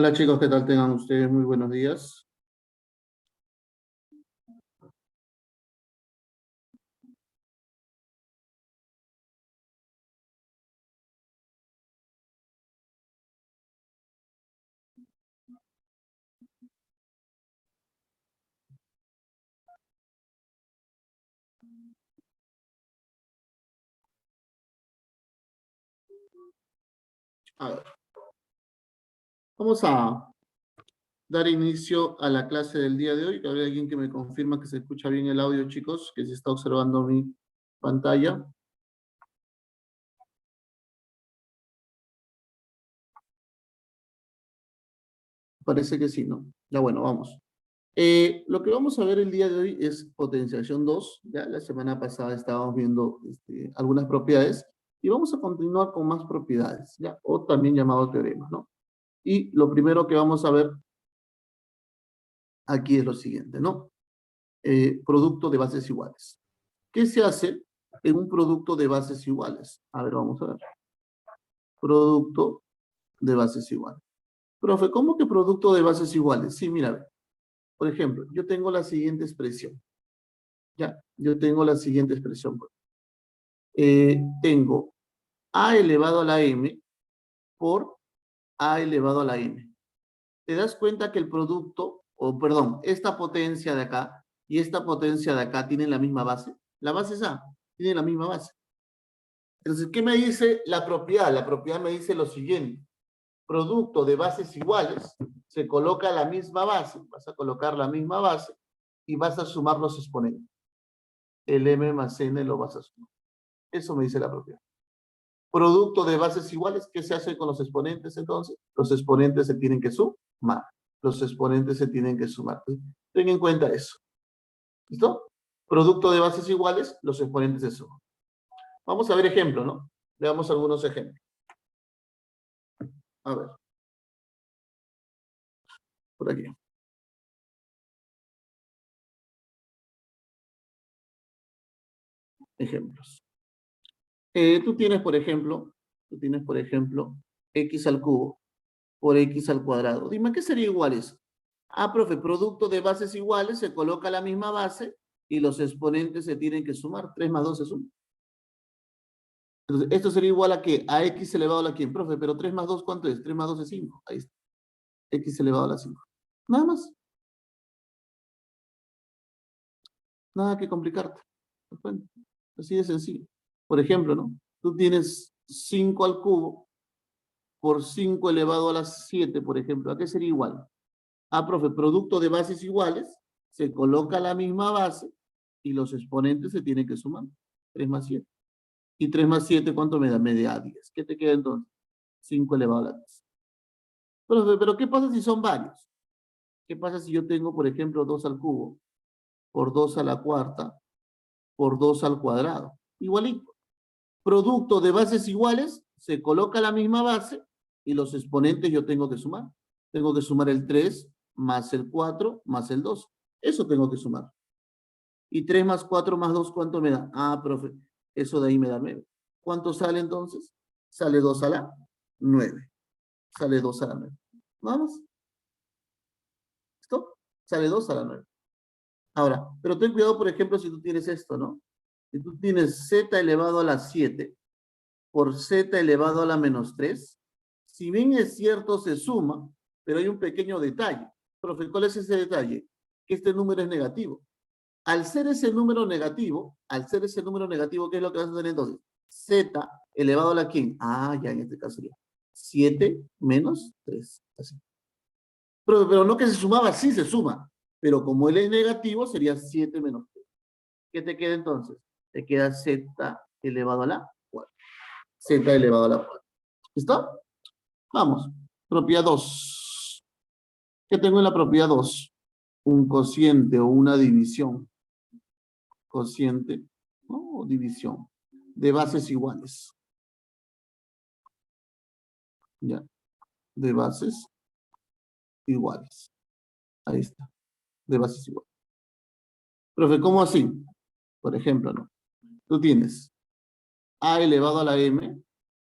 Hola chicos, ¿qué tal tengan ustedes? Muy buenos días. A ver, vamos a dar inicio a la clase del día de hoy. ¿Hay alguien que me confirma que se escucha bien el audio, chicos? Que se está observando mi pantalla. Parece que sí, ¿no? Ya bueno, vamos. Lo que vamos a ver el día de hoy es potenciación 2. Ya la semana pasada estábamos viendo algunas propiedades y vamos a continuar con más propiedades, ¿ya? O también llamado teoremas, ¿no? Y lo primero que vamos a ver aquí es lo siguiente, ¿no? Producto de bases iguales. ¿Qué se hace en un producto de bases iguales? A ver, vamos a ver. Producto de bases iguales. Profe, ¿cómo que producto de bases iguales? Sí, mira, a ver. Por ejemplo, yo tengo la siguiente expresión. Ya, yo tengo la siguiente expresión. Tengo a elevado a la m por a elevado a la n. ¿Te das cuenta que el producto, o perdón, esta potencia de acá y esta potencia de acá tienen la misma base? La base es a, tienen la misma base. Entonces, ¿qué me dice la propiedad? La propiedad me dice lo siguiente. Producto de bases iguales, se coloca la misma base, vas a colocar la misma base y vas a sumar los exponentes. El m más n lo vas a sumar. Eso me dice la propiedad. Producto de bases iguales, ¿qué se hace con los exponentes entonces? Los exponentes se tienen que sumar. Los exponentes se tienen que sumar. Ten en cuenta eso. ¿Listo? Producto de bases iguales, los exponentes se suman. Vamos a ver ejemplos, ¿no? Veamos algunos ejemplos. A ver. Por aquí. Ejemplos. Tú tienes, por ejemplo, x al cubo por x al cuadrado. Dime, ¿qué sería igual eso? Ah, profe, producto de bases iguales, se coloca la misma base y los exponentes se tienen que sumar. 3 más 2 es 1. Entonces, esto sería igual a ¿qué? A x elevado a la quién, profe, pero 3 más 2, ¿cuánto es? 3 más 2 es 5. Ahí está. X elevado a la 5. Nada más. Nada que complicarte. Bueno, así de sencillo. Por ejemplo, ¿no? Tú tienes 5 al cubo por 5 elevado a las 7, por ejemplo. ¿A qué sería igual? Ah, profe, producto de bases iguales, se coloca la misma base y los exponentes se tienen que sumar. 3 más 7. Y 3 más 7, ¿cuánto me da? Me da 10. ¿Qué te queda entonces? 5 elevado a la 10. Profe, pero ¿qué pasa si son varios? ¿Qué pasa si yo tengo, por ejemplo, 2 al cubo, por 2 a la cuarta, por 2 al cuadrado? Igualito. Producto de bases iguales, se coloca la misma base y los exponentes yo tengo que sumar. Tengo que sumar el 3 más el 4 más el 2. Eso tengo que sumar. Y 3 más 4 más 2, ¿cuánto me da? Ah, profe, eso de ahí me da 9. ¿Cuánto sale entonces? Sale 2 a la 9. Sale 2 a la 9. ¿Vamos? ¿Listo? Sale 2 a la 9. Ahora, pero ten cuidado, por ejemplo, si tú tienes esto, ¿no? Si tú tienes z elevado a la 7 por z elevado a la menos 3, si bien es cierto, se suma, pero hay un pequeño detalle. Profe, ¿cuál es ese detalle? Que este número es negativo. Al ser ese número negativo, ¿qué es lo que vas a hacer entonces? Z elevado a la quién? Ah, ya en este caso sería 7 menos 3. Así. Pero no que se sumaba, sí se suma. Pero como él es negativo, sería 7 menos 3. ¿Qué te queda entonces? Te queda z elevado a la 4. Z elevado a la 4. ¿Listo? Vamos. Propiedad 2. ¿Qué tengo en la propiedad 2? Un cociente o una división. Cociente, ¿no? O división. De bases iguales. Ya. De bases iguales. Ahí está. De bases iguales. Profe, ¿cómo así? Por ejemplo, ¿no? Tú tienes a elevado a la m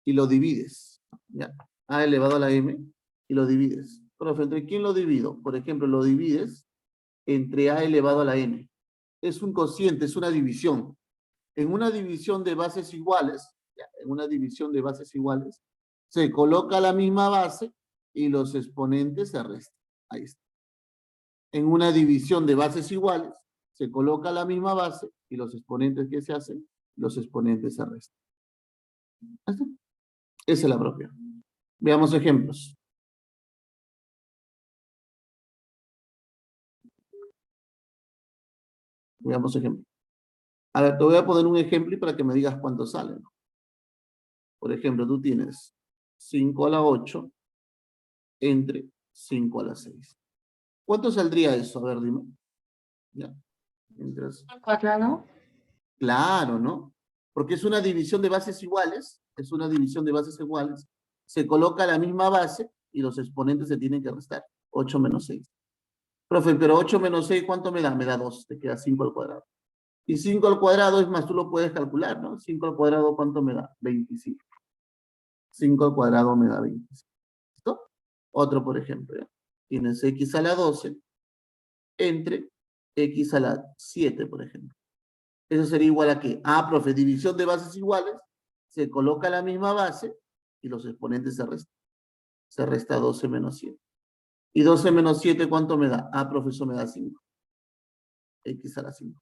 y lo divides. ¿Ya? A elevado a la m y lo divides. Profe, ¿entre quién lo divido? Por ejemplo, lo divides entre a elevado a la n. Es un cociente, es una división. En una división de bases iguales, ya, en una división de bases iguales, se coloca la misma base y los exponentes se restan. Ahí está. En una división de bases iguales, se coloca la misma base y los exponentes que se hacen, los exponentes se restan. Ahí está. Esa es la propia. Veamos ejemplos. Veamos ejemplos. A ver, te voy a poner un ejemplo y para que me digas cuánto sale, ¿no? Por ejemplo, tú tienes 5 a la 8 entre 5 a la 6. ¿Cuánto saldría eso? A ver, dime. Ya. Mientras... Cuadrado. Claro, ¿no? Porque es una división de bases iguales, es una división de bases iguales, se coloca la misma base y los exponentes se tienen que restar. 8 menos 6. Profe, pero 8 menos 6, ¿cuánto me da? Me da 2, te queda 5 al cuadrado. Y 5 al cuadrado, es más, tú lo puedes calcular, ¿no? 5 al cuadrado, ¿cuánto me da? 25. 5 al cuadrado me da 25. ¿Listo? Otro, por ejemplo, ¿ya? Tienes x a la 12 entre x a la 7, por ejemplo. Eso sería igual a qué? Ah, profe, división de bases iguales, se coloca la misma base y los exponentes se restan. Se resta 12 menos 7. ¿Y 12 menos 7 cuánto me da? Ah, profe, eso me da 5. X a la 5.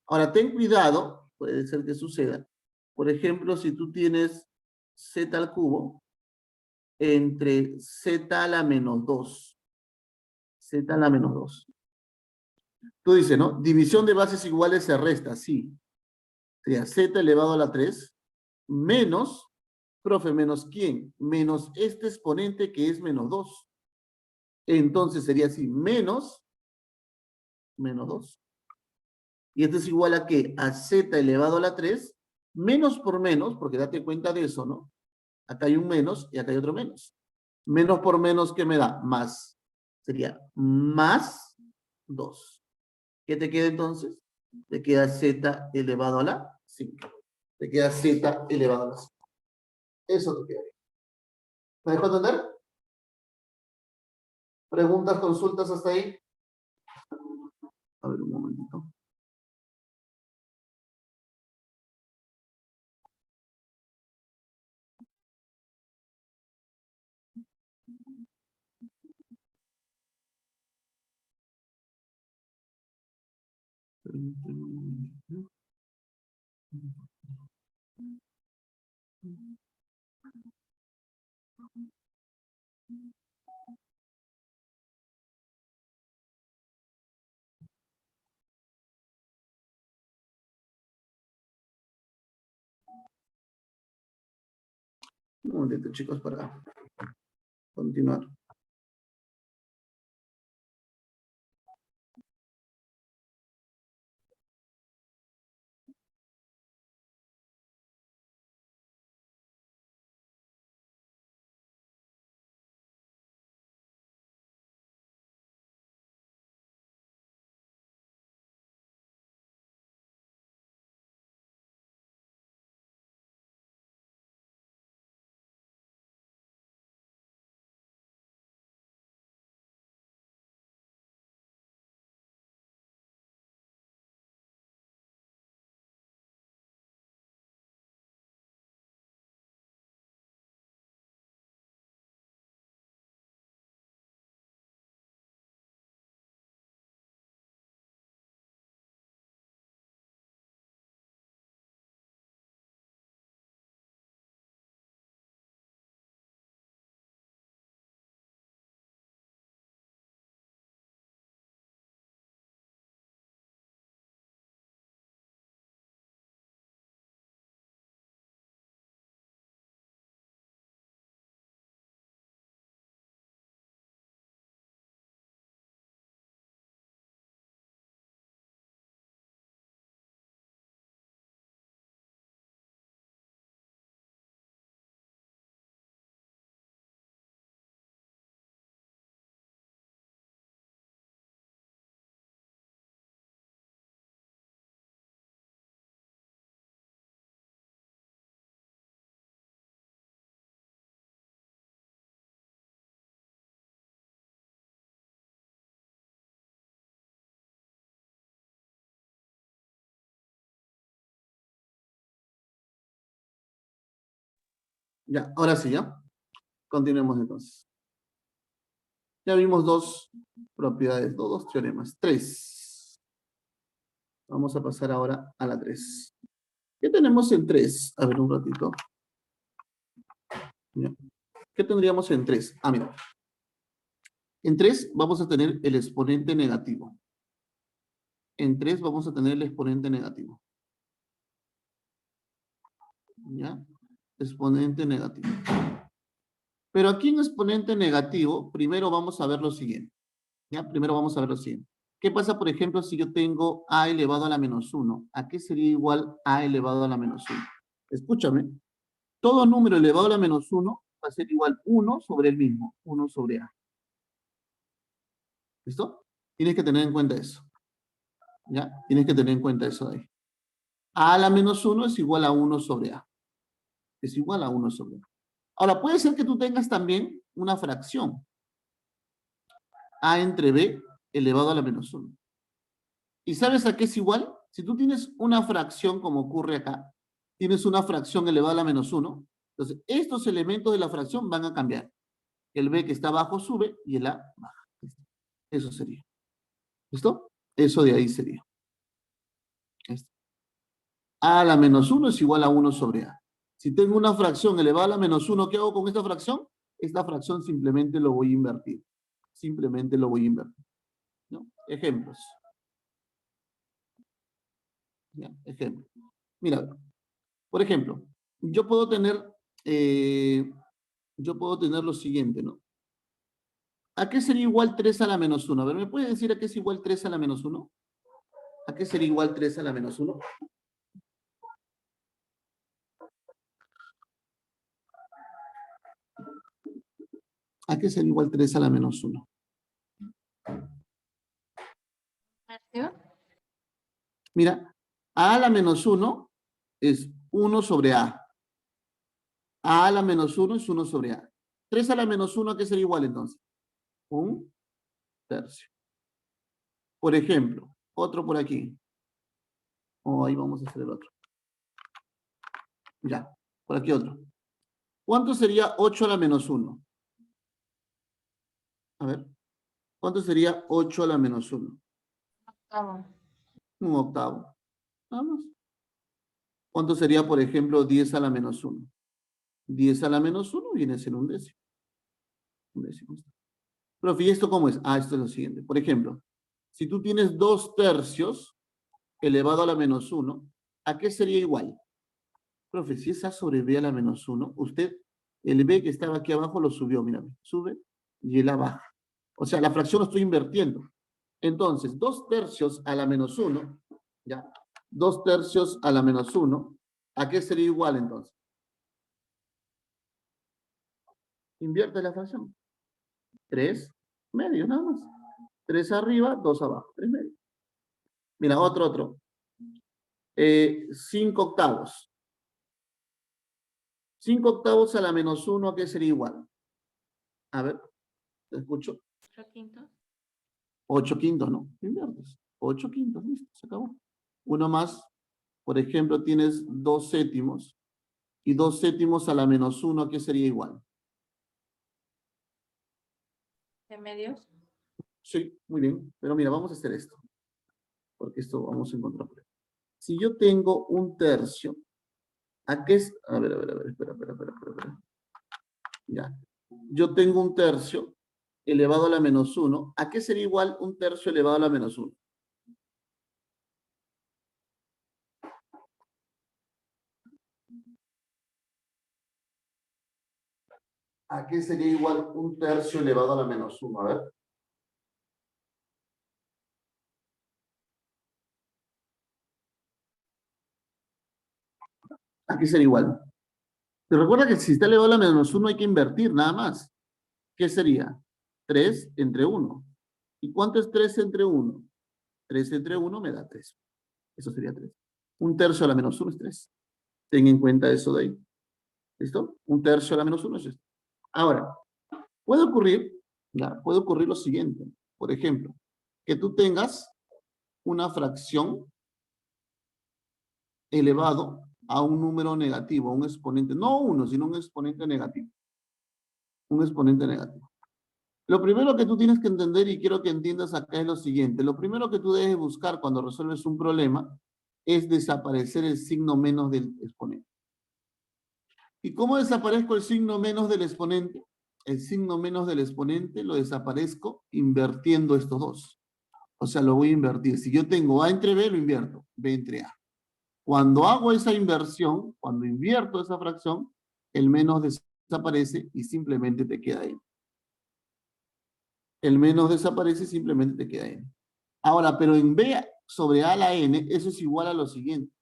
Ahora, ten cuidado, puede ser que suceda. Por ejemplo, si tú tienes z al cubo entre z a la menos 2. Z a la menos 2. Tú dices, ¿no? División de bases iguales se resta, sí. Sería z elevado a la 3 menos, profe, ¿menos quién? Menos este exponente que es menos 2. Entonces sería así, menos 2. Y esto es igual a ¿qué? A z elevado a la 3, menos por menos, porque date cuenta de eso, ¿no? Acá hay un menos y acá hay otro menos. Menos por menos, ¿qué me da? Más. Sería más 2. ¿Qué te queda entonces? Te queda z elevado a la 5. Te queda z elevado a la 5. Eso te queda. ¿Me dejó entender? ¿Preguntas, consultas hasta ahí? A ver, un momentito. Un momentito, chicos, para continuar. Ya, ahora sí, ¿ya? Continuemos entonces. Ya vimos dos propiedades, dos teoremas. 3. Vamos a pasar ahora a la 3. ¿Qué tenemos en 3? A ver, un ratito. Ya. ¿Qué tendríamos en 3? Ah, mira. En 3 vamos a tener el exponente negativo. En 3 vamos a tener el exponente negativo. ¿Ya? Exponente negativo. Pero aquí en exponente negativo, primero vamos a ver lo siguiente. ¿Ya? Primero vamos a ver lo siguiente. ¿Qué pasa, por ejemplo, si yo tengo a elevado a la menos 1? ¿A qué sería igual a elevado a la menos 1? Escúchame. Todo número elevado a la menos 1 va a ser igual 1 sobre el mismo, 1 sobre a. ¿Listo? Tienes que tener en cuenta eso. ¿Ya? Tienes que tener en cuenta eso de ahí. A la menos 1 es igual a 1 sobre a. Es igual a 1 sobre a. Ahora, puede ser que tú tengas también una fracción. A entre b elevado a la menos 1. ¿Y sabes a qué es igual? Si tú tienes una fracción, como ocurre acá, tienes una fracción elevada a la menos 1, entonces estos elementos de la fracción van a cambiar. El b que está abajo sube y el a baja. Eso sería. ¿Listo? Eso de ahí sería. A a la menos 1 es igual a 1 sobre a. Si tengo una fracción elevada a la menos 1, ¿qué hago con esta fracción? Esta fracción simplemente lo voy a invertir. Simplemente lo voy a invertir. ¿No? Ejemplos. ¿Ya? Ejemplo. Mira, por ejemplo, yo puedo tener, lo siguiente, ¿no? ¿A qué sería igual 3 a la menos 1? A ver, ¿me puede decir a qué es igual 3 a la menos 1? ¿A qué sería igual 3 a la menos 1? ¿A qué sería igual 3 a la menos 1? Mira, a la menos 1 es 1 sobre a. A la menos 1 es 1 sobre a. 3 a la menos 1, ¿a qué sería igual entonces? Un tercio. Por ejemplo, otro por aquí. O ahí vamos a hacer el otro. Ya, por aquí otro. ¿Cuánto sería 8 a la menos 1? A ver, ¿cuánto sería 8 a la menos 1? Octavo. Un octavo. Nada más. ¿Cuánto sería, por ejemplo, 10 a la menos 1? 10 a la menos 1 viene a ser un décimo. Un décimo. Profe, ¿y esto cómo es? Ah, esto es lo siguiente. Por ejemplo, si tú tienes 2 tercios elevado a la menos 1, ¿a qué sería igual? Profe, si es a sobre b a la menos 1, usted, el b que estaba aquí abajo lo subió, mira, sube y el a baja. O sea, la fracción lo estoy invirtiendo. Entonces, 2 tercios a la menos 1, ¿ya? 2 tercios a la menos 1, ¿a qué sería igual entonces? Invierte la fracción. 3 medios, nada más. 3 arriba, 2 abajo, 3 medios. Mira, otro. 5 octavos. 5 octavos a la menos 1, ¿a qué sería igual? A ver, te escucho. 8 quintos. 8 quintos, ¿no? Inviertes. 8 quintos, listo, se acabó. Uno más, por ejemplo, tienes 2 séptimos. Y 2 séptimos a la menos 1, ¿a qué sería igual? ¿De medios? Sí, muy bien. Pero mira, vamos a hacer esto. Porque esto vamos a encontrar. Si yo tengo un tercio, ¿a qué es? A ver, espera. Ya. Yo tengo un tercio elevado a la menos 1. ¿A qué sería igual un tercio elevado a la menos 1? ¿A qué sería igual un tercio elevado a la menos 1? A ver. ¿A qué sería igual? Te recuerda que si está elevado a la menos 1 hay que invertir, nada más. ¿Qué sería? 3 entre 1. ¿Y cuánto es 3 entre 1? 3 entre 1 me da 3. Eso sería 3. Un tercio a la menos 1 es 3. Ten en cuenta eso de ahí. ¿Listo? Un tercio a la menos 1 es esto. Ahora, puede ocurrir, puede ocurrir lo siguiente. Por ejemplo, que tú tengas una fracción elevado a un número negativo, a un exponente, no uno, sino un exponente negativo. Un exponente negativo. Lo primero que tú tienes que entender y quiero que entiendas acá es lo siguiente. Lo primero que tú debes buscar cuando resuelves un problema es desaparecer el signo menos del exponente. ¿Y cómo desaparezco el signo menos del exponente? El signo menos del exponente lo desaparezco invirtiendo estos dos. O sea, lo voy a invertir. Si yo tengo A entre B, lo invierto. B entre A. Cuando hago esa inversión, cuando invierto esa fracción, el menos desaparece y simplemente te queda N. El menos desaparece y simplemente te queda N. Ahora, pero en B sobre A a la N, eso es igual a lo siguiente.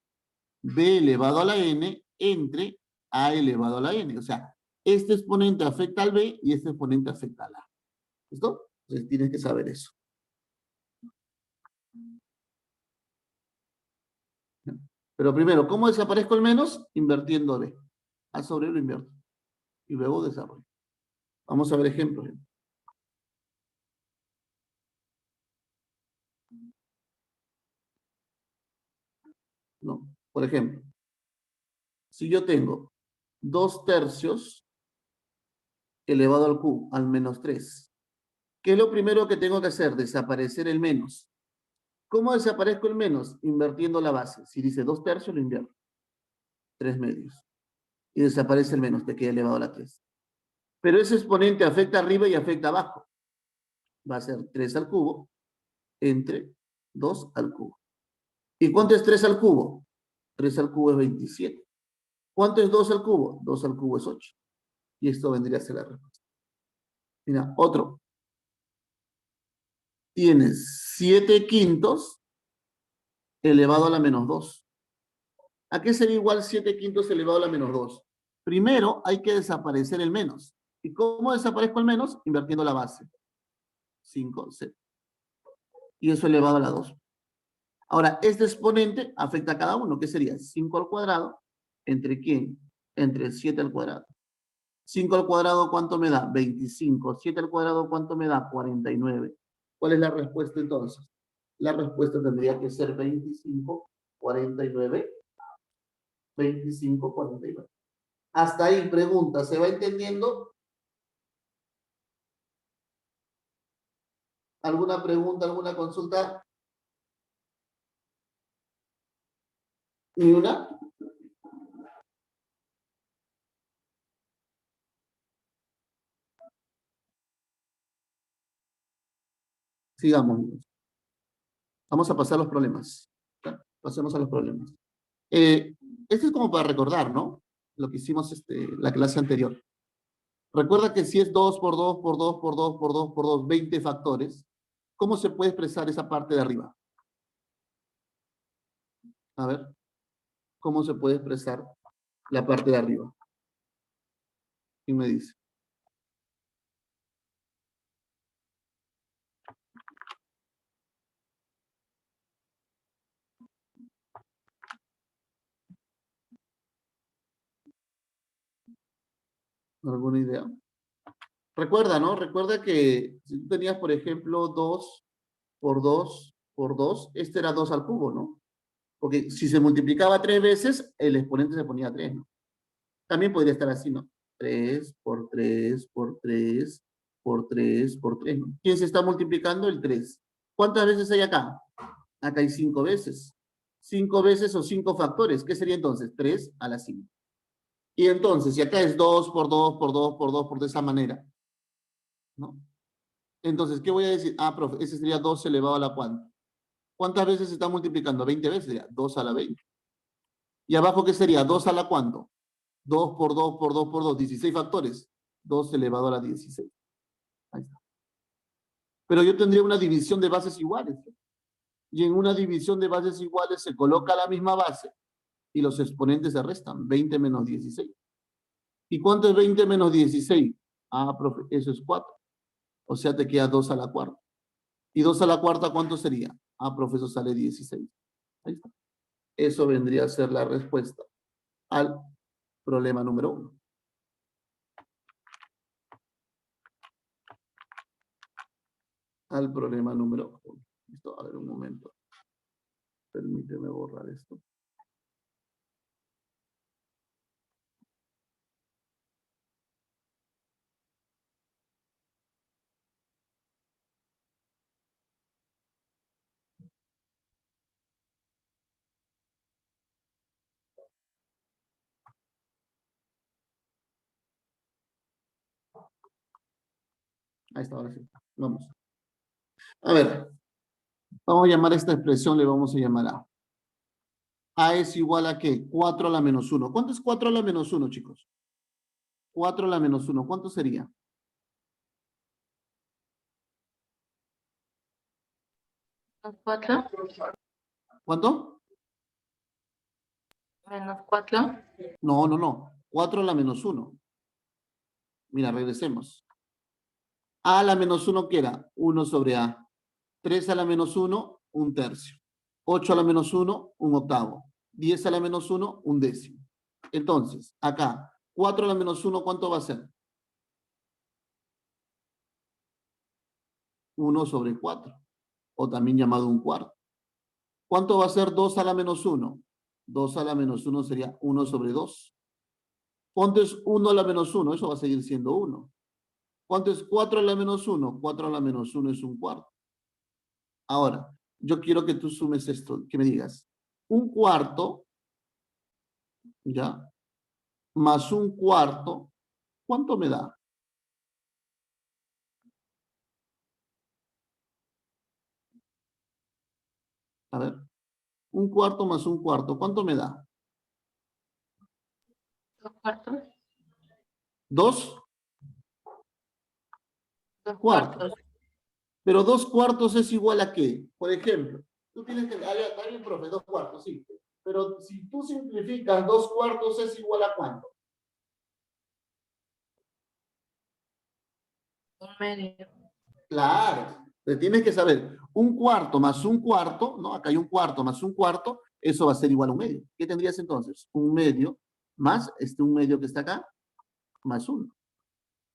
B elevado a la N entre A elevado a la N. O sea, este exponente afecta al B y este exponente afecta al A. ¿Listo? Entonces tienes que saber eso. Pero primero, ¿cómo desaparezco el menos? Invirtiendo B. A sobre lo invierto. Y luego desarrollo. Vamos a ver ejemplos. ¿No? Por ejemplo, si yo tengo 2/3 elevado al cubo, al menos 3, ¿qué es lo primero que tengo que hacer? Desaparecer el menos. ¿Cómo desaparezco el menos? Invirtiendo la base. Si dice 2/3, lo invierto. 3/2. Y desaparece el menos, te queda elevado a la 3. Pero ese exponente afecta arriba y afecta abajo. Va a ser 3 al cubo entre 2 al cubo. ¿Y cuánto es 3 al cubo? 3 al cubo es 27. ¿Cuánto es 2 al cubo? 2 al cubo es 8. Y esto vendría a ser la respuesta. Mira, otro. Tienes 7/5 elevado a la menos 2. ¿A qué sería igual 7/5 elevado a la menos 2? Primero hay que desaparecer el menos. ¿Y cómo desaparezco el menos? Invirtiendo la base. 5, 7. Y eso elevado a la 2. Ahora, este exponente afecta a cada uno. ¿Qué sería? 5 al cuadrado. ¿Entre quién? Entre el 7 al cuadrado. 5 al cuadrado, ¿cuánto me da? 25. 7 al cuadrado, ¿cuánto me da? 49. ¿Cuál es la respuesta entonces? La respuesta tendría que ser 25, 49, 25, 49. Hasta ahí, pregunta, ¿se va entendiendo? ¿Alguna pregunta, alguna consulta? ¿Ni una? Sigamos. Vamos a pasar los problemas. Pasemos a los problemas. Esto es como para recordar, ¿no? Lo que hicimos la clase anterior. Recuerda que si es 2 por 2 por 2 por 2 por 2 por 2, 20 factores, ¿cómo se puede expresar esa parte de arriba? A ver, ¿cómo se puede expresar la parte de arriba? ¿Quién me dice? ¿Alguna idea? Recuerda, ¿no? Recuerda que si tú tenías, por ejemplo, 2 por 2 por 2, este era 2 al cubo, ¿no? Porque si se multiplicaba 3 veces, el exponente se ponía 3, ¿no? También podría estar así, ¿no? 3 por 3 por 3 por 3 por 3, ¿no? ¿Quién se está multiplicando? El 3. ¿Cuántas veces hay acá? Acá hay 5 veces. 5 veces o 5 factores. ¿Qué sería entonces? 3 a la 5. Y entonces, si acá es 2 por 2 por 2 por 2 por de esa manera, ¿no? Entonces, ¿qué voy a decir? Ah, profe, ese sería 2 elevado a la cuánta. ¿Cuántas veces se está multiplicando? 20 veces, sería 2 a la 20. ¿Y abajo qué sería? 2 a la cuánto? 2 por 2 por 2 por 2, 16 factores. 2 elevado a la 16. Ahí está. Pero yo tendría una división de bases iguales. Y en una división de bases iguales se coloca la misma base y los exponentes se restan. 20 menos 16. ¿Y cuánto es 20 menos 16? Ah, profe, eso es 4. O sea, te queda 2 a la cuarta. ¿Y 2 a la cuarta cuánto sería? Ah, profe, eso sale 16. Ahí está. Eso vendría a ser la respuesta al problema número 1. Al problema número 1. Listo, a ver un momento. Permíteme borrar esto. Ahí está, ahora sí. Vamos. A ver, vamos a llamar a esta expresión, le vamos a llamar A. A es igual a ¿qué? 4 a la menos 1. ¿Cuánto es 4 a la menos 1, chicos? 4 a la menos 1. ¿Cuánto sería? ¿4? ¿Cuánto? -4. No, no, no. 4 a la menos 1. Mira, regresemos. A a la menos 1, ¿qué era? 1 sobre A. 3 a la menos 1, un tercio. 8 a la menos 1, un octavo. 10 a la menos 1, un décimo. Entonces, acá, 4 a la menos 1, ¿cuánto va a ser? 1 sobre 4, o también llamado un cuarto. ¿Cuánto va a ser 2 a la menos 1? 2 a la menos 1 sería 1 sobre 2. ¿Cuánto es 1 a la menos 1? Eso va a seguir siendo 1. ¿Cuánto es 4 a la menos 1? 4 a la menos 1 es un cuarto. Ahora, yo quiero que tú sumes esto, que me digas, un cuarto, ¿ya? Más un cuarto, ¿cuánto me da? A ver, un cuarto más un cuarto, ¿cuánto me da? 2/4. Dos 2 cuartos. cuartos. Pero 2 cuartos es igual a ¿qué? Por ejemplo, tú tienes que, está bien, profe, 2 cuartos, sí. Pero si tú simplificas, 2 cuartos es igual a ¿cuánto? 1/2. Claro, te tienes que saber, un cuarto más un cuarto, ¿no? Acá hay un cuarto más un cuarto, eso va a ser igual a un medio. ¿Qué tendrías entonces? Un medio más un medio que está acá, más uno.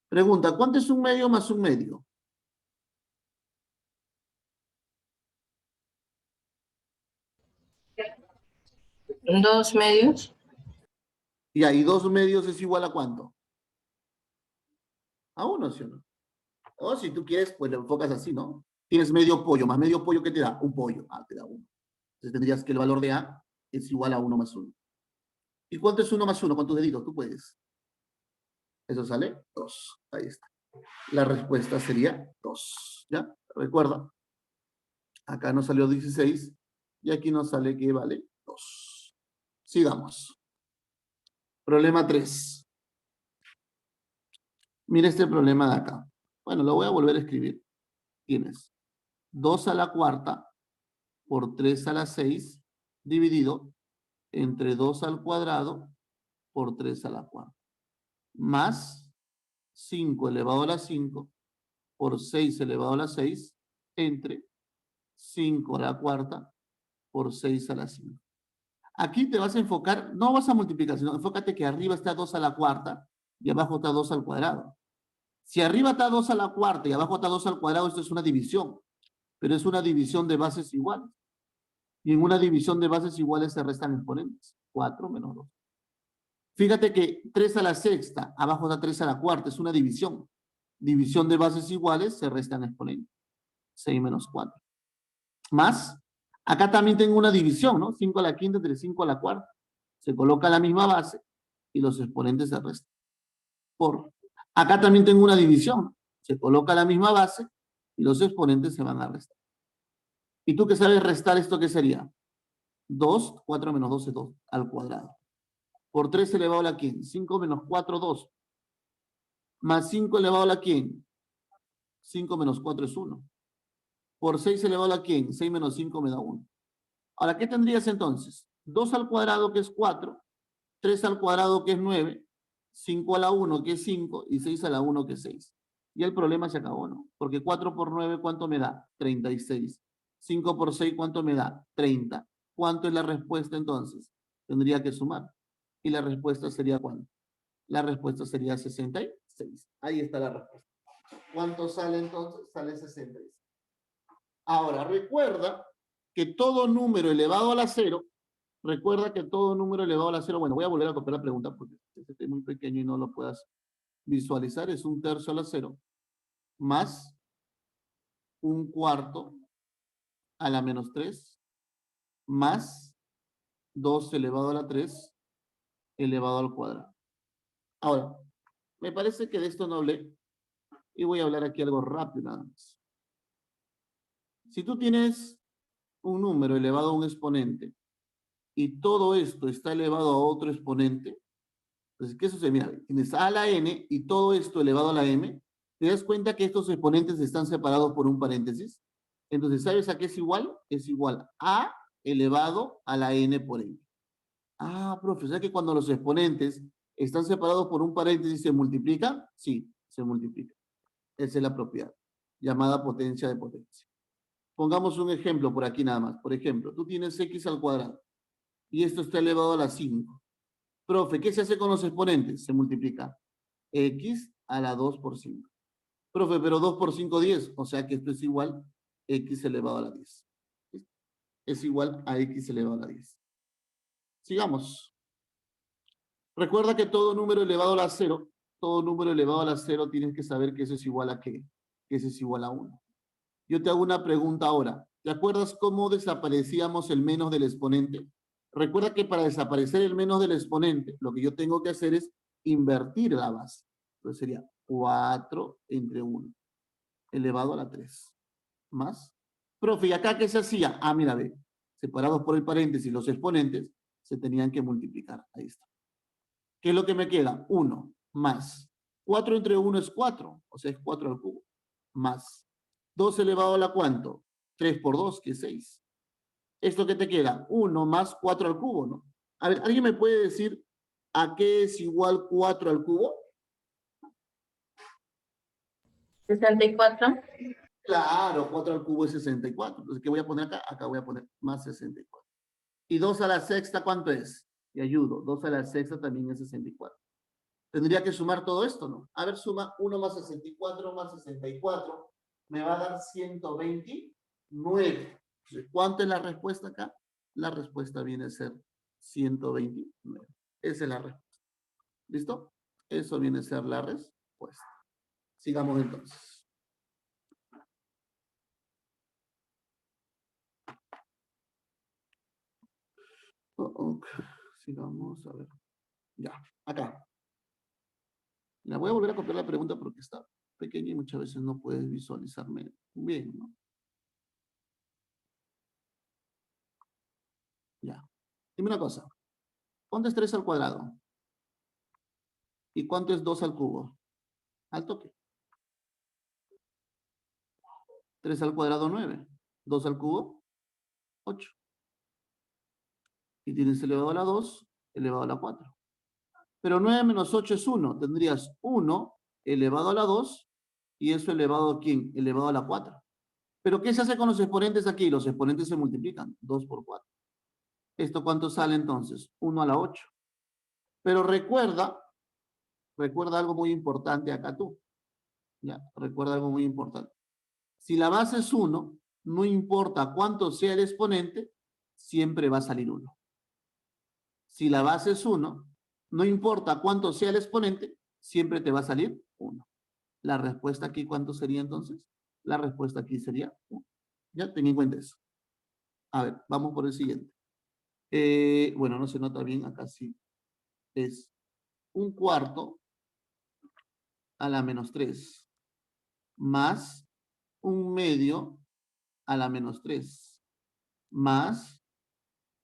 Pregunta, ¿cuánto es un medio más un medio? 2 medios. Y ahí 2 medios es igual a ¿cuánto? A uno, ¿sí o no? O si tú quieres, pues lo enfocas así, ¿no? Tienes medio pollo, más medio pollo, ¿qué te da? Un pollo. Ah, te da uno. Entonces tendrías que el valor de A es igual a 1 más 1. ¿Y cuánto es 1 más 1? Con tus deditos, tú puedes. Eso sale 2. Ahí está. La respuesta sería 2. ¿Ya? Recuerda, acá nos salió 16 y aquí nos sale que vale 2. Sigamos. Problema 3. Mira este problema de acá. Bueno, lo voy a volver a escribir. Tienes 2 a la cuarta por 3 a la 6 dividido entre 2 al cuadrado por 3 a la cuarta. Más 5 elevado a la 5 por 6 elevado a la 6 entre 5 a la cuarta por 6 a la 5. Aquí te vas a enfocar, no vas a multiplicar, sino enfócate que arriba está 2 a la cuarta y abajo está 2 al cuadrado. Si arriba está 2 a la cuarta y abajo está 2 al cuadrado, esto es una división, pero es una división de bases iguales. Y en una división de bases iguales se restan exponentes. 4 menos 2. Fíjate que 3 a la sexta, abajo está 3 a la cuarta, es una división. División de bases iguales, se restan exponentes. 6 menos 4. Más, acá también tengo una división, ¿no? 5 a la quinta entre 5 a la cuarta. Se coloca la misma base y los exponentes se restan. Por. Acá también tengo una división. Se coloca la misma base y los exponentes se van a restar. ¿Y tú qué sabes restar esto qué sería? 2, 4 menos 2 es 2 al cuadrado. Por 3 elevado a la quién? 5 menos 4, 2. Más 5 elevado a la quién? 5 menos 4 es 1. Por 6 elevado a la quién? 6 menos 5 me da 1. Ahora, ¿qué tendrías entonces? 2 al cuadrado que es 4, 3 al cuadrado que es 9, 5 a la 1 que es 5 y 6 a la 1 que es 6. Y el problema se acabó, ¿no? Porque 4 por 9, ¿cuánto me da? 36. 5 por 6, ¿cuánto me da? 30. ¿Cuánto es la respuesta entonces? Tendría que sumar. ¿Y la respuesta sería cuánto? La respuesta sería 66. Ahí está la respuesta. ¿Cuánto sale entonces? Sale 66. Ahora, recuerda que todo número elevado a la cero, recuerda que todo número elevado a la cero, bueno, voy a volver a copiar la pregunta porque este es muy pequeño y no lo puedas visualizar, es 1/3 a la cero más 1/4 a la menos 3 más 2 elevado a la 3 elevado al cuadrado. Ahora, me parece que de esto no hablé, Y voy a hablar aquí algo rápido nada más. Si tú tienes un número elevado a un exponente y todo esto está elevado a otro exponente, entonces, ¿qué sucede? Mira, tienes a la n y todo esto elevado a la m, ¿te das cuenta que estos exponentes están separados por un paréntesis? Entonces, ¿sabes a qué es igual? Es igual a elevado a la n por n. Ah, profe, ¿sabes que cuando los exponentes están separados por un paréntesis se multiplican? Sí, se multiplican. Esa es la propiedad, llamada potencia de potencia. Pongamos un ejemplo por aquí nada más. Por ejemplo, tú tienes x al cuadrado y esto está elevado a la 5. Profe, ¿qué se hace con los exponentes? Se multiplica x a la 2 por 5. Profe, pero 2 por 5, 10. O sea que esto es igual a x elevado a la 10. Es igual a x elevado a la 10. Sigamos. Recuerda que todo número elevado a la 0, todo número elevado a la 0 tienes que saber que eso es igual a qué. Que eso es igual a 1. Yo te hago una pregunta ahora. ¿Te acuerdas cómo desaparecíamos el menos del exponente? Recuerda que para desaparecer el menos del exponente, lo que yo tengo que hacer es invertir la base. Entonces sería 4 entre 1 elevado a la 3. Más. Profe, ¿y acá qué se hacía? Ah, mira, ve. Separados por el paréntesis los exponentes, se tenían que multiplicar. Ahí está. ¿Qué es lo que me queda? 1 más. 4 entre 1 es 4, o sea, es 4 al cubo. Más. 2 elevado a la ¿cuánto? 3 por 2, que es 6. ¿Esto qué te queda? 1 más 4 al cubo, ¿no? A ver, ¿alguien me puede decir a qué es igual 4 al cubo? 64. Claro, 4 al cubo es 64. Entonces, ¿qué voy a poner acá? Acá voy a poner más 64. ¿Y 2 a la sexta cuánto es? Te ayudo. 2 a la sexta también es 64. Tendría que sumar todo esto, ¿no? A ver, suma 1 más 64 más 64. Me va a dar 129. ¿Cuánto es la respuesta acá? La respuesta viene a ser 129. Esa es la respuesta. ¿Listo? Eso viene a ser la respuesta. Sigamos entonces. Sigamos, a ver. Ya, acá. La voy a volver a copiar la pregunta porque está pequeña y muchas veces no puedes visualizarme bien, ¿no? Ya. Dime una cosa. ¿Cuánto es 3 al cuadrado? ¿Y cuánto es 2 al cubo? Al toque. 3 al cuadrado, 9. 2 al cubo, 8. Y tienes elevado a la 2, elevado a la 4. Pero 9 menos 8 es 1. Tendrías 1 elevado a la 2 y eso elevado a ¿quién? Elevado a la 4. ¿Pero qué se hace con los exponentes aquí? Los exponentes se multiplican. 2 por 4. ¿Esto cuánto sale entonces? 1 a la 8. Pero recuerda algo muy importante acá tú. ¿Ya? Recuerda algo muy importante. Si la base es 1, no importa cuánto sea el exponente, siempre va a salir 1. Si la base es 1, no importa cuánto sea el exponente, siempre te va a salir 1. La respuesta aquí, ¿cuánto sería entonces? La respuesta aquí sería 1. Ya, ten en cuenta eso. A ver, vamos por el siguiente. Bueno, no se nota bien, acá sí. Es 1/4 a la menos 3 más 1/2 a la menos 3 más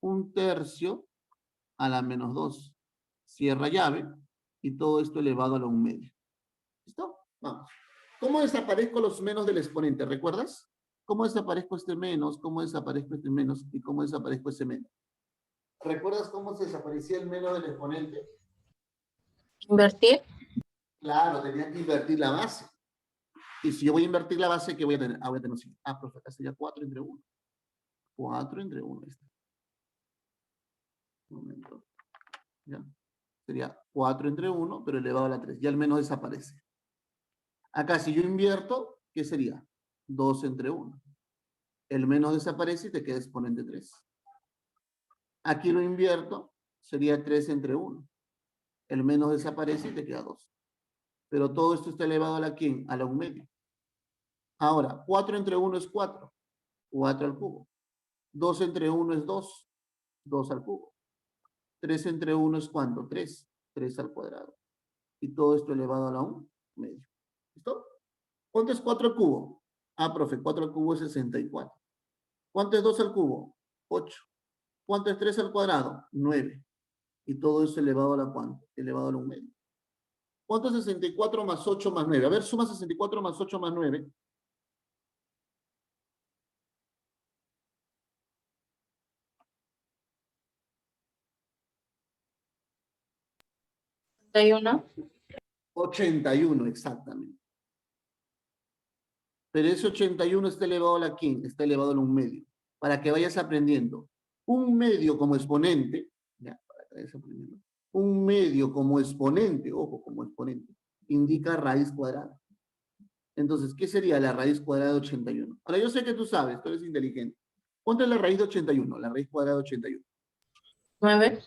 1/3 a la menos 2. Cierra llave y todo esto elevado a la 1/2. ¿Listo? Vamos. ¿Cómo desaparezco los menos del exponente? ¿Recuerdas? ¿Cómo desaparezco este menos? ¿Cómo desaparezco este menos? ¿Y cómo desaparezco ese menos? ¿Recuerdas cómo se desaparecía el menos del exponente? Invertir. Claro, tenía que invertir la base. Y si yo voy a invertir la base, ¿qué voy a tener? Ah, voy a tener así. Ah, profe, acá sería 4 entre 1. 4 entre 1. Ahí está. Un momento. ¿Ya? Sería 4 entre 1, pero elevado a la 3. Ya el menos desaparece. Acá, si yo invierto, ¿qué sería? 2 entre 1. El menos desaparece y te queda exponente 3. Aquí lo invierto, sería 3 entre 1. El menos desaparece y te queda 2. Pero todo esto está elevado a la ¿quién? A la 1/2. Ahora, 4 entre 1 es 4. 4 al cubo. 2 entre 1 es 2. 2 al cubo. 3 entre 1 es ¿cuánto? 3. 3 al cuadrado. Y todo esto elevado a la 1/2. ¿Listo? ¿Cuánto es 4 al cubo? Ah, profe, 4 al cubo es 64. ¿Cuánto es 2 al cubo? 8. ¿Cuánto es 3 al cuadrado? 9. Y todo eso elevado a la cuánto? Elevado a la 1 medio. ¿Cuánto es 64 más 8 más 9? A ver, suma 64 más 8 más 9. 31. 81, exactamente. Pero ese 81 está elevado a la quién? Está elevado a la 1 medio. Para que vayas aprendiendo. 1 medio como exponente, ya, para que vayas aprendiendo. 1 medio como exponente, ojo, como exponente, indica raíz cuadrada. Entonces, ¿qué sería la raíz cuadrada de 81? Ahora, yo sé que tú sabes, tú eres inteligente. ¿Cuánto es la raíz de 81? La raíz cuadrada de 81. 9.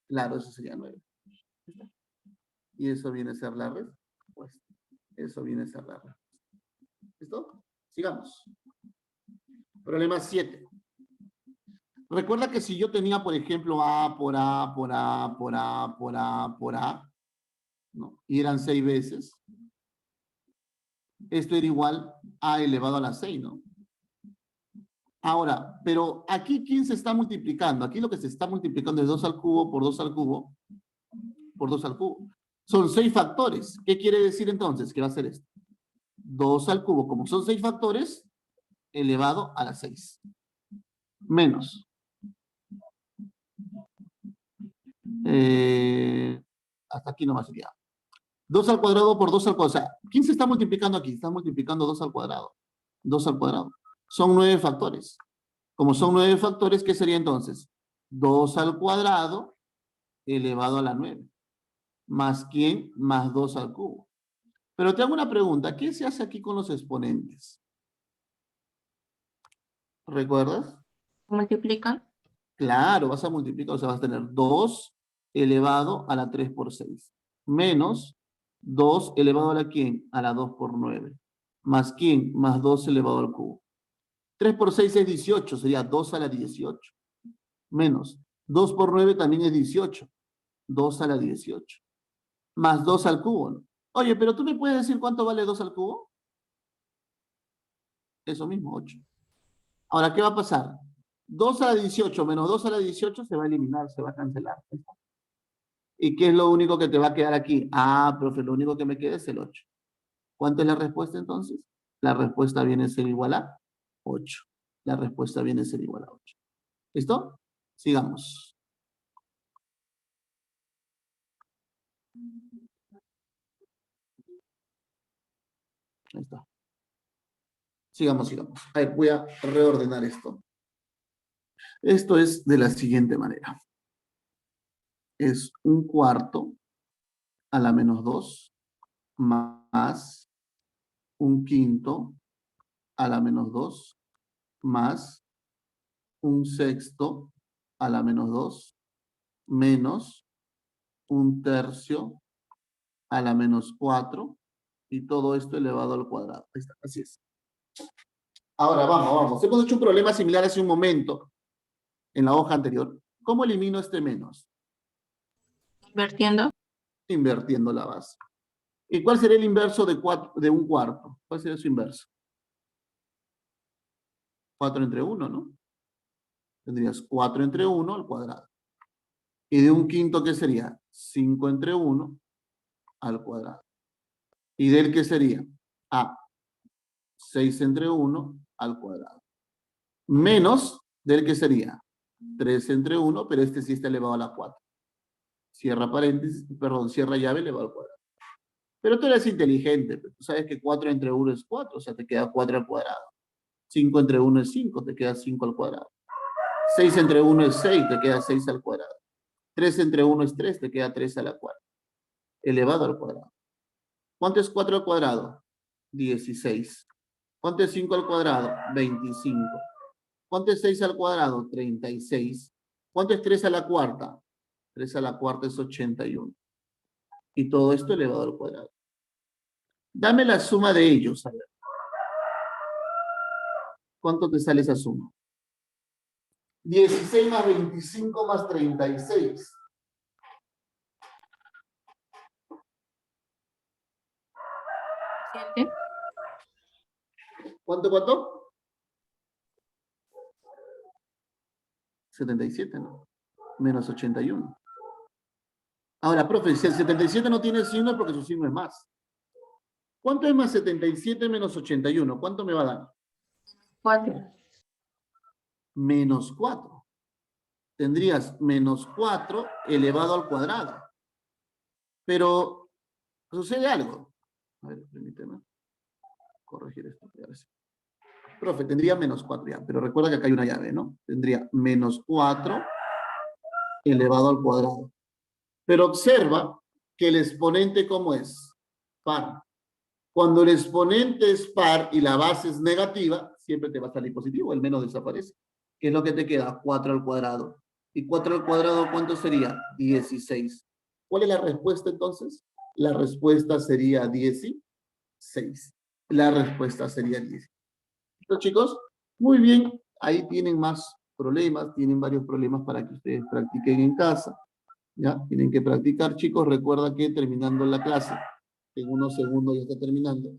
Claro, eso sería 9. Y eso viene a ser la respuesta. Eso viene a ser la respuesta. ¿Listo? Sigamos. Problema 7. Recuerda que si yo tenía, por ejemplo, A por A, por A, por A, por A, por A, ¿no? Y eran 6 veces, esto era igual a elevado a la 6, ¿no? Ahora, pero aquí, ¿quién se está multiplicando? Aquí lo que se está multiplicando es 2 al cubo por 2 al cubo por 2 al cubo. Son 6 factores. ¿Qué quiere decir entonces? Que va a ser esto. 2 al cubo, como son 6 factores, elevado a la 6. Menos. Hasta aquí nomás sería. 2 al cuadrado por 2 al cuadrado. O sea, ¿quién se está multiplicando aquí? Está multiplicando 2 al cuadrado. 2 al cuadrado. Son 9 factores. Como son 9 factores, ¿qué sería entonces? 2 al cuadrado elevado a la 9. ¿Más quién? Más 2 al cubo. Pero te hago una pregunta. ¿Qué se hace aquí con los exponentes? ¿Recuerdas? Multiplican. Claro, vas a multiplicar, o sea, vas a tener 2 elevado a la 3 por 6. Menos 2 elevado a la quién? A la 2 por 9. Más quién? Más 2 elevado al cubo. 3 por 6 es 18, sería 2 a la 18. Menos 2 por 9 también es 18. 2 a la 18. Más 2 al cubo, ¿no? Oye, pero tú me puedes decir cuánto vale 2 al cubo? Eso mismo, 8. Ahora, ¿qué va a pasar? 2 a la 18 menos 2 a la 18 se va a eliminar, se va a cancelar. ¿Y qué es lo único que te va a quedar aquí? Ah, profe, lo único que me queda es el 8. ¿Cuánto es la respuesta entonces? La respuesta viene a ser igual a 8. La respuesta viene a ser igual a 8. ¿Listo? Sigamos. Ahí está. Sigamos, sigamos. Ahí voy a reordenar esto. Esto es de la siguiente manera. Es 1/4 a la menos 2 más 1/5 a la menos 2 más 1/6 a la menos 2 menos 1/3 a la menos 4 y todo esto elevado al cuadrado. Ahí está, así es. Ahora vamos. Hemos hecho un problema similar hace un momento en la hoja anterior. ¿Cómo elimino este menos? Invirtiendo. Invirtiendo la base. ¿Y cuál sería el inverso de 1/4? ¿Cuál sería su inverso? 4 entre 1, ¿no? Tendrías 4 entre 1 al cuadrado. ¿Y de 1/5 qué sería? 5 entre 1 al cuadrado. ¿Y del qué sería? 6 entre 1 al cuadrado. Menos del que sería 3 entre 1, pero este sí está elevado a la 4. Cierra paréntesis, perdón, cierra llave elevado al cuadrado. Pero tú eres inteligente, tú sabes que 4 entre 1 es 4, o sea, te queda 4 al cuadrado. 5 entre 1 es 5, te queda 5 al cuadrado. 6 entre 1 es 6, te queda 6 al cuadrado. 3 entre 1 es 3, te queda 3 a la cuarta. Elevado al cuadrado. ¿Cuánto es 4 al cuadrado? 16. ¿Cuánto es 5 al cuadrado? 25. ¿Cuánto es 6 al cuadrado? 36. ¿Cuánto es 3 a la cuarta? 3 a la cuarta es 81. Y todo esto elevado al cuadrado. Dame la suma de ellos. A ver. ¿Cuánto te sale esa suma? 16 más 25 más 36. 7. ¿Cuánto? 77, ¿no? Menos 81. Ahora, profe, si el 77 no tiene signo es porque su signo es más. ¿Cuánto es más 77 menos 81? ¿Cuánto me va a dar? 4. Menos 4. Tendrías menos 4 elevado al cuadrado. Pero sucede algo. A ver, permíteme corregir esto. Profe, tendría menos 4 ya, pero recuerda que acá hay una llave, ¿no? Tendría menos 4 elevado al cuadrado. Pero observa que el exponente, ¿cómo es? Par. Cuando el exponente es par y la base es negativa, siempre te va a salir positivo, el menos desaparece. ¿Qué es lo que te queda? 4 al cuadrado. ¿Y 4 al cuadrado cuánto sería? 16. ¿Cuál es la respuesta entonces? La respuesta sería 16. La respuesta sería 10. ¿Listo, chicos? Muy bien. Ahí tienen más problemas, tienen varios problemas para que ustedes practiquen en casa. ¿Ya? Tienen que practicar, chicos. Recuerda que terminando la clase, en unos segundos ya está terminando,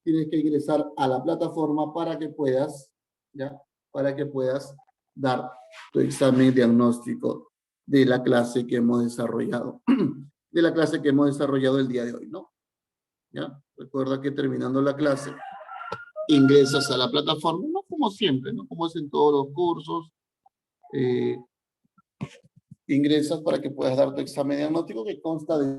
tienes que ingresar a la plataforma para que puedas, ¿ya? Para que puedas dar tu examen diagnóstico de la clase que hemos desarrollado, de la clase que hemos desarrollado el día de hoy, ¿no? ¿Ya? Recuerda que terminando la clase, ingresas a la plataforma, no como siempre, ¿no? Como es en todos los cursos, ingresas para que puedas dar tu examen diagnóstico que consta de